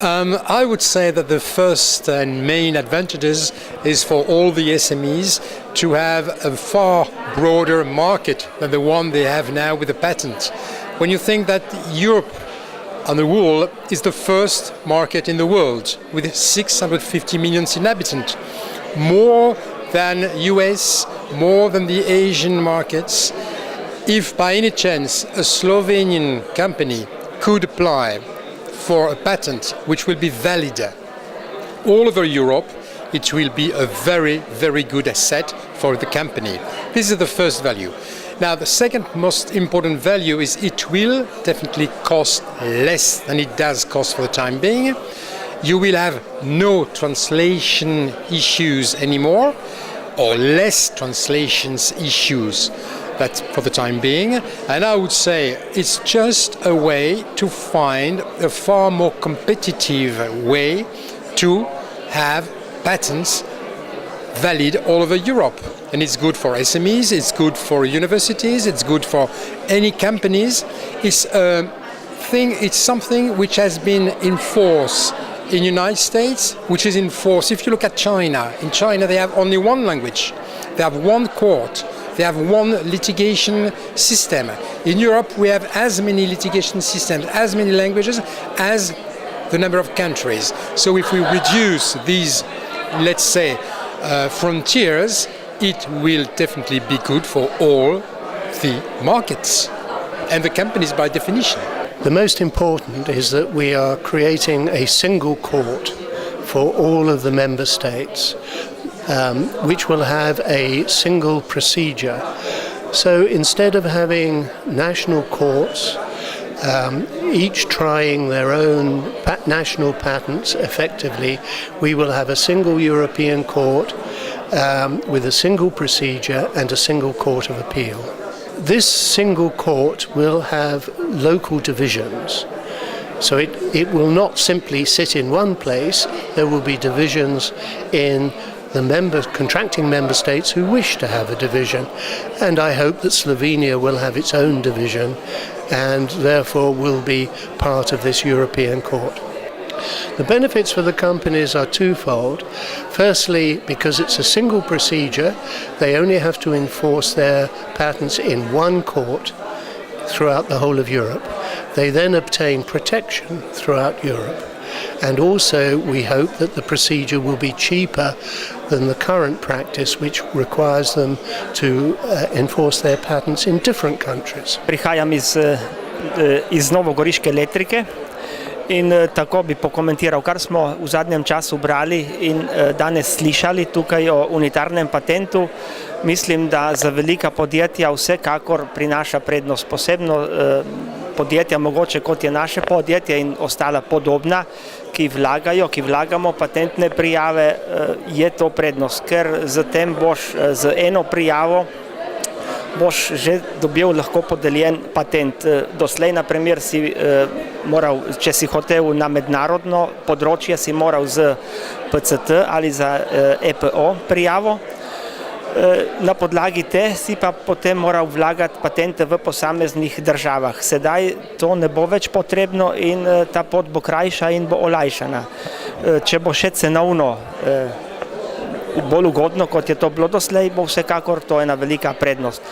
I would say that the first and main advantages is for all the SMEs to have a far broader market than the one they have now with the patent. When you think that Europe on the whole is the first market in the world with 650 million inhabitants, more than US, more than the Asian markets. If by any chance a Slovenian company could apply for a patent which will be valid all over Europe, it will be a very, very good asset for the company. This is the first value. Now, the second most important value is it will definitely cost less than it does cost for the time being. You will have no translation issues anymore, or less translations issues. That's for the time being. And I would say it's just a way to find a far more competitive way to have patents valid all over Europe. And it's good for SMEs, it's good for universities, it's good for any companies. It's something which has been in force in the United States, which is in force. If you look at China, in China they have only one language, they have one court, they have one litigation system. In Europe we have as many litigation systems, as many languages as the number of countries. So if we reduce these, let's say, frontiers, it will definitely be good for all the markets and the companies by definition. The most important is that we are creating a single court for all of the member states, which will have a single procedure. So instead of having national courts, each trying their own national patents effectively, we will have a single European court with a single procedure and a single court of appeal. This single court will have local divisions. So it will not simply sit in one place, there will be divisions in the contracting member states who wish to have a division. And I hope that Slovenia will have its own division and therefore will be part of this European court. The benefits for the companies are twofold. Firstly, because it's a single procedure, they only have to enforce their patents in one court throughout the whole of Europe. They then obtain protection throughout Europe. And also we hope that the procedure will be cheaper than the current practice, which requires them to enforce their patents in different countries. Prihajam iz novogoriške elektrike in tako bi pokomentiral, kar smo v zadnjem času brali in danes slišali tukaj o unitarnem patentu. Mislim, da za velika podjetja vsekakor prinaša prednost, posebno podjetja mogoče kot je naše podjetje in ostala podobna, ki vlagamo patentne prijave, je to prednost, ker zatem boš z eno prijavo boš že dobil lahko podeljen patent. Doslej, na primer, si moral, če si hotel na mednarodno področje, si moral z PCT ali za EPO prijavo. Na podlagi te si pa potem moral vlagati patente v posameznih državah. Sedaj to ne bo več potrebno in ta pot bo krajša in bo olajšana. Če bo še cenovno bolj ugodno, kot je to bilo doslej, bo vsekakor to ena velika prednost.